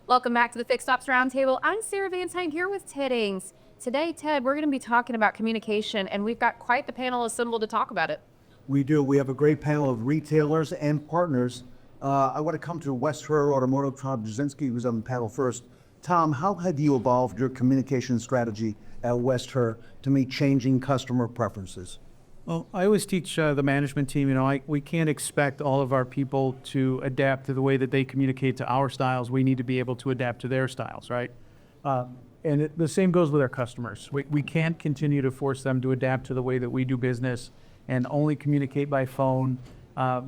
Welcome back to the Fixed Ops Roundtable. I'm Sarah Van Tine here with Ted Ings. Today, Ted, we're going to be talking about communication, and we've got quite the panel assembled to talk about it. We do. We have a great panel of retailers and partners. I want to come to West Her Automotive, Tom Jasinski, who's on the panel first. Tom, how have you evolved your communication strategy at West Her to meet changing customer preferences? Well, I always teach the management team, we can't expect all of our people to adapt to the way that they communicate to our styles. We need to be able to adapt to their styles, right? The same goes with our customers. We can't continue to force them to adapt to the way that we do business and only communicate by phone.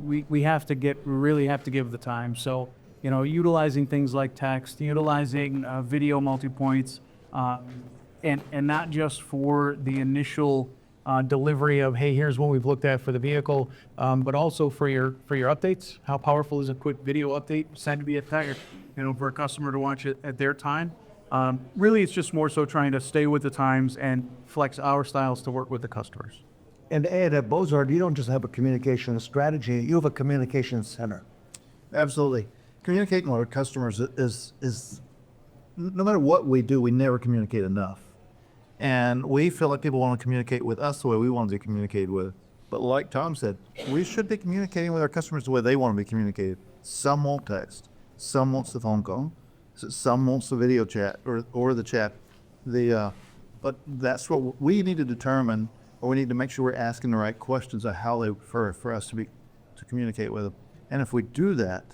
We really have to give the time. So, utilizing things like text, utilizing video multi-points, and not just for the initial delivery of, hey, here's what we've looked at for the vehicle, but also for your updates. How powerful is a quick video update sent via text, for a customer to watch it at their time? Really, it's just more so trying to stay with the times and flex our styles to work with the customers. And Ed, at Bozard, you don't just have a communication strategy, you have a communication center. Absolutely. Communicating with our customers is no matter what we do, we never communicate enough. And we feel like people want to communicate with us the way we want to be communicated with. But like Tom said, we should be communicating with our customers the way they want to be communicated. Some won't text. Some wants the phone call. Some wants the video chat or the chat. But that's what we need to determine, or we need to make sure we're asking the right questions of how they prefer for us to communicate with them. And if we do that,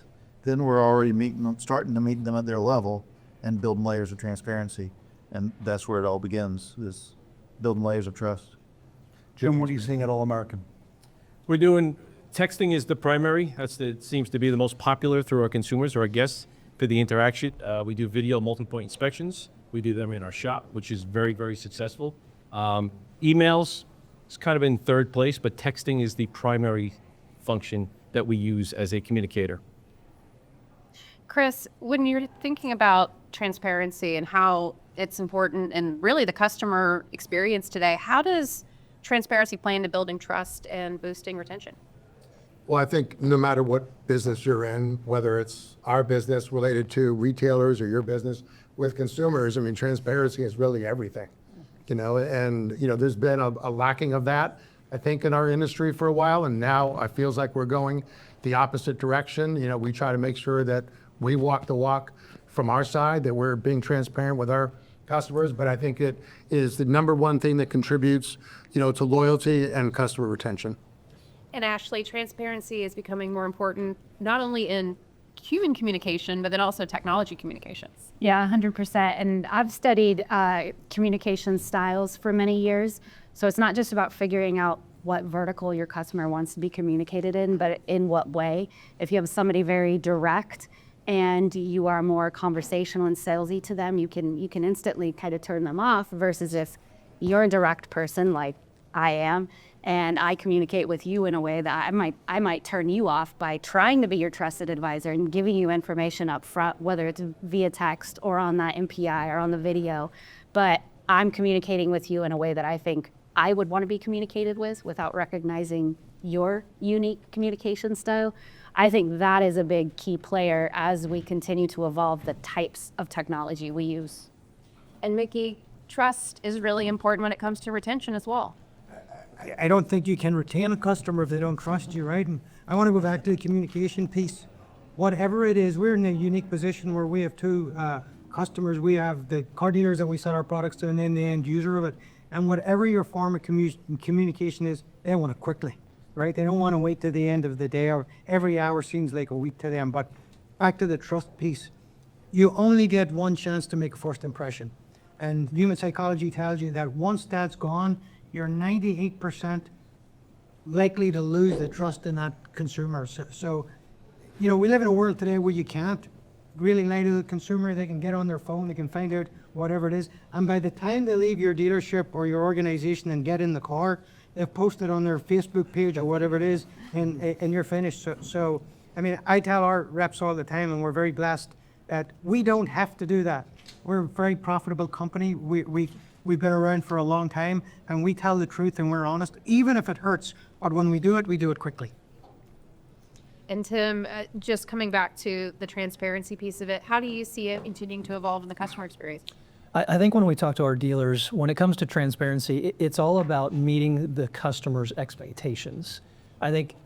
then we're already starting to meet them at their level and building layers of transparency. And that's where it all begins, is building layers of trust. Jim, what are you seeing at All American? We're doing, texting is the primary. It seems to be the most popular through our consumers or our guests for the interaction. We do video multi-point inspections. We do them in our shop, which is very, very successful. Emails is kind of in third place, but texting is the primary function that we use as a communicator. Chris, when you're thinking about transparency and how it's important and really the customer experience today, how does transparency play into building trust and boosting retention? Well, I think no matter what business you're in, whether it's our business related to retailers or your business with consumers, transparency is really everything, there's been a lacking of that, I think, in our industry for a while. And now it feels like we're going the opposite direction. We try to make sure that we walk the walk from our side, that we're being transparent with our customers. But I think it is the number one thing that contributes, to loyalty and customer retention. And Ashley, transparency is becoming more important, not only in human communication, but then also technology communications. Yeah, 100%. And I've studied communication styles for many years. So it's not just about figuring out what vertical your customer wants to be communicated in, but in what way. If you have somebody very direct and you are more conversational and salesy to them, you can instantly kind of turn them off, versus if you're a direct person like I am, and I communicate with you in a way that I might turn you off by trying to be your trusted advisor and giving you information up front, whether it's via text or on that MPI or on the video. But I'm communicating with you in a way that I think I would want to be communicated with without recognizing your unique communication style. I think that is a big key player as we continue to evolve the types of technology we use. And Mickey, trust is really important when it comes to retention as well. I don't think you can retain a customer if they don't trust you, right? And I want to go back to the communication piece. Whatever it is, we're in a unique position where we have two customers. We have the car dealers that we sell our products to, and then the end user of it. And whatever your form of communication is, they want it quickly, right? They don't want to wait to the end of the day, or every hour seems like a week to them. But back to the trust piece, you only get one chance to make a first impression. And human psychology tells you that once that's gone, you're 98% likely to lose the trust in that consumer. So, we live in a world today where you can't really lie to the consumer. They can get on their phone, they can find out whatever it is. And by the time they leave your dealership or your organization and get in the car, they've posted on their Facebook page or whatever it is, and you're finished. So, I tell our reps all the time, and we're very blessed that we don't have to do that. We're a very profitable company. We've been around for a long time, and we tell the truth and we're honest, even if it hurts. But when we do it quickly. And Tim, just coming back to the transparency piece of it, how do you see it continuing to evolve in the customer experience? I think when we talk to our dealers, when it comes to transparency, it's all about meeting the customer's expectations. I think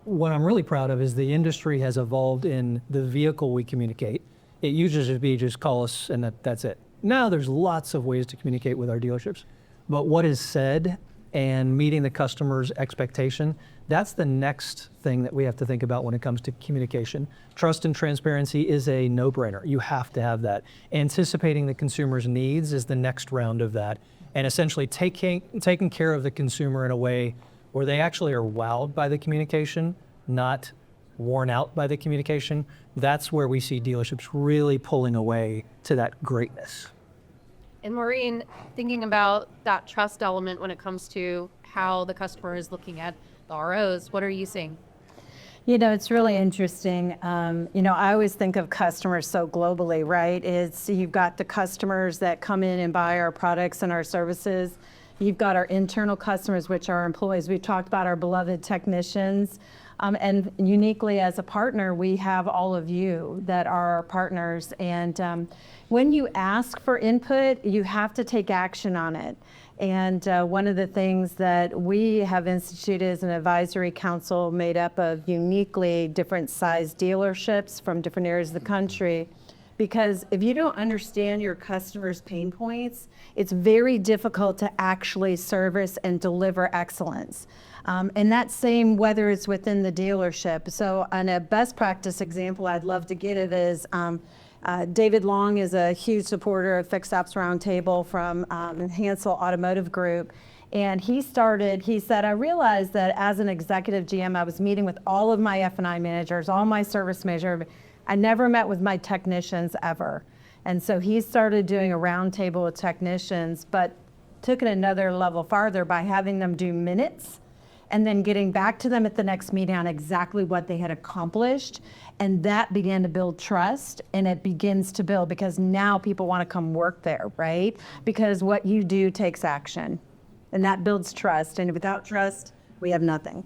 what I'm really proud of is the industry has evolved in the vehicle we communicate. It used to be just call us and that's it. Now there's lots of ways to communicate with our dealerships. But what is said and meeting the customer's expectation, that's the next thing that we have to think about when it comes to communication. Trust and transparency is a no-brainer. You have to have that. Anticipating the consumer's needs is the next round of that. And essentially taking care of the consumer in a way where they actually are wowed by the communication, not worn out by the communication. That's where we see dealerships really pulling away to that greatness. And Maureen, thinking about that trust element when it comes to how the customer is looking at the ROs, what are you seeing? You know, it's really interesting. I always think of customers so globally, right? You've got the customers that come in and buy our products and our services. You've got our internal customers, which are our employees. We've talked about our beloved technicians. And uniquely as a partner, we have all of you that are our partners. And when you ask for input, you have to take action on it. And one of the things that we have instituted is an advisory council made up of uniquely different sized dealerships from different areas of the country. Because if you don't understand your customers' pain points, it's very difficult to actually service and deliver excellence. And that same whether it's within the dealership. So on a best practice example I'd love to give it is David Long is a huge supporter of Fixed Ops Roundtable from Hansel Automotive Group. And he said, I realized that as an executive GM, I was meeting with all of my F&I managers, all my service managers. I never met with my technicians ever. And so he started doing a roundtable with technicians, but took it another level farther by having them do minutes and then getting back to them at the next meeting on exactly what they had accomplished. And that began to build trust, and it begins to build because now people want to come work there, right? Because what you do takes action, and that builds trust. And without trust, we have nothing.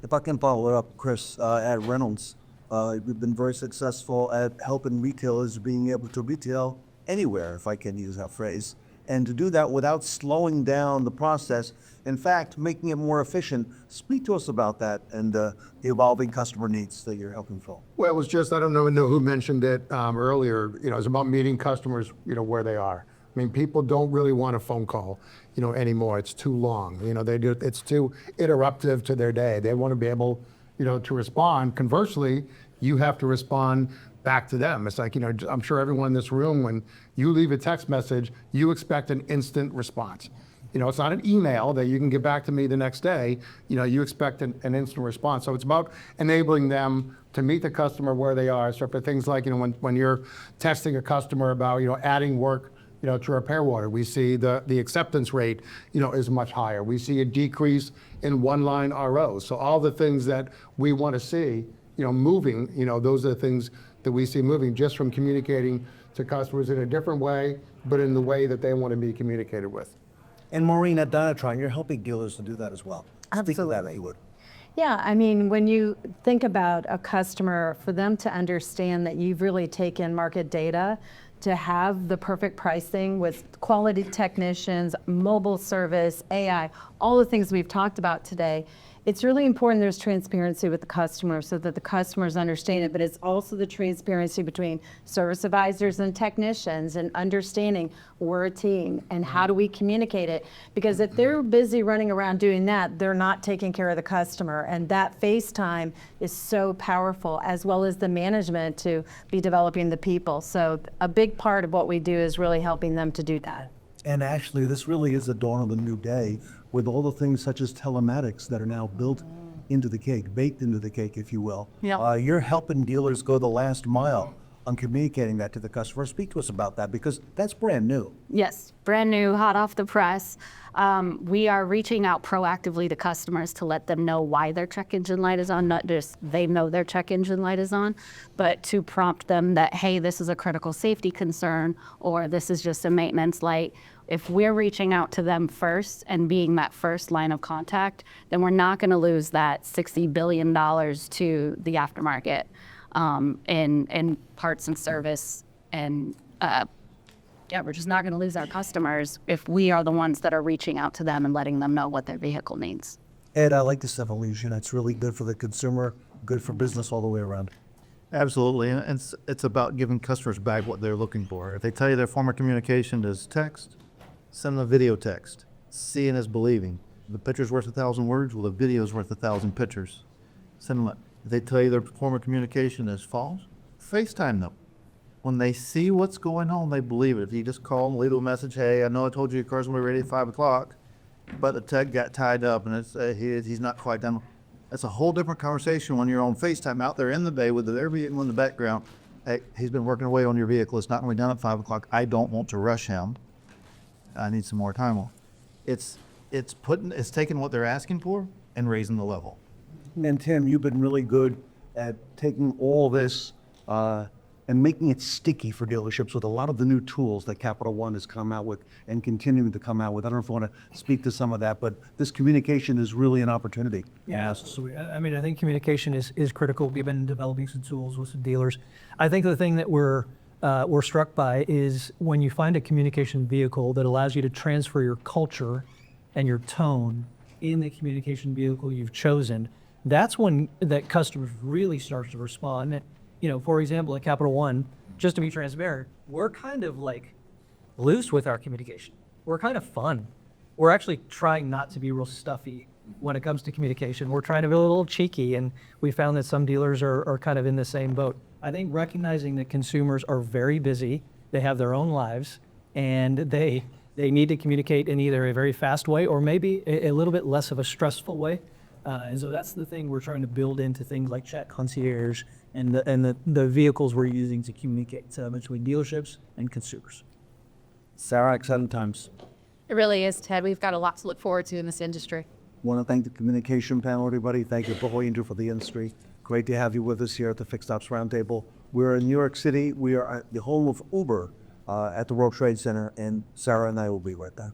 If I can follow it up, Chris, at Reynolds, we've been very successful at helping retailers being able to retail anywhere, if I can use that phrase, and to do that without slowing down the process. In fact, making it more efficient. Speak to us about that and the evolving customer needs that you're helping fill. Well, it was just, I don't know who mentioned it earlier, it's about meeting customers, where they are. I mean, people don't really want a phone call, anymore. It's too long. It's too interruptive to their day. They want to be able, to respond. Conversely, you have to respond back to them. It's like, I'm sure everyone in this room, when you leave a text message, you expect an instant response. It's not an email that you can get back to me the next day. You expect an instant response. So it's about enabling them to meet the customer where they are. So for things like, when you're testing a customer about, adding work, to repair order, we see the acceptance rate, is much higher. We see a decrease in one-line ROs. So all the things that we want to see, moving, those are the things that we see moving just from communicating to customers in a different way, but in the way that they want to be communicated with. And Maureen, at Dynatron, you're helping dealers to do that as well. Speak to that, if you would. Yeah, I mean, when you think about a customer, for them to understand that you've really taken market data to have the perfect pricing with quality technicians, mobile service, AI, all the things we've talked about today, it's really important there's transparency with the customer so that the customers understand it, but it's also the transparency between service advisors and technicians and understanding we're a team and how do we communicate it. Because if they're busy running around doing that, they're not taking care of the customer. And that FaceTime is so powerful, as well as the management to be developing the people. So a big part of what we do is really helping them to do that. And actually, this really is the dawn of a new day with all the things such as telematics that are now built into the cake, baked into the cake, if you will. Yeah. You're helping dealers go the last mile on communicating that to the customer. Speak to us about that because that's brand new. Yes, brand new, hot off the press. We are reaching out proactively to customers to let them know why their check engine light is on, not just they know their check engine light is on, but to prompt them that, hey, this is a critical safety concern or this is just a maintenance light. If we're reaching out to them first and being that first line of contact, then we're not going to lose that $60 billion to the aftermarket in parts and service. And yeah, we're just not going to lose our customers if we are the ones that are reaching out to them and letting them know what their vehicle needs. Ed, I like this evolution. It's really good for the consumer, good for business all the way around. Absolutely, and it's about giving customers back what they're looking for. If they tell you their form of communication is text, send them a video text. Seeing is believing. The picture's worth 1,000 words, well, the video's worth 1,000 pictures. Send them. If they tell you their form of communication is false, FaceTime them. When they see what's going on, they believe it. If you just call them, leave them a message, hey, I know I told you your car's gonna be ready at 5 o'clock, but the tech got tied up and he's not quite done. That's a whole different conversation when you're on FaceTime out there in the bay with their vehicle in the background. Hey, he's been working away on your vehicle. It's not gonna be done at 5 o'clock. I don't want to rush him. I need some more time on. It's taking what they're asking for and raising the level. And Tim, you've been really good at taking all this and making it sticky for dealerships with a lot of the new tools that Capital One has come out with and continuing to come out with. I don't know if you want to speak to some of that, but this communication is really an opportunity. Yeah, so I mean, I think communication is critical. We've been developing some tools with some dealers. I think the thing that we're struck by is when you find a communication vehicle that allows you to transfer your culture and your tone in the communication vehicle you've chosen, that's when that customers really start to respond. You know, for example, at Capital One, just to be transparent, we're kind of like loose with our communication. We're kind of fun. We're actually trying not to be real stuffy when it comes to communication. We're trying to be a little cheeky, and we found that some dealers are kind of in the same boat. I think recognizing that consumers are very busy, they have their own lives, and they need to communicate in either a very fast way or maybe a little bit less of a stressful way. And so that's the thing we're trying to build into things like Chat Concierge and the vehicles we're using to communicate between dealerships and consumers. Sarah, exciting times. It really is, Ted. We've got a lot to look forward to in this industry. Want to thank the communication panel, everybody. Thank you for all you do for the industry. Great to have you with us here at the Fixed Ops Roundtable. We're in New York City. We are at the home of Uber at the World Trade Center, and Sarah and I will be right there.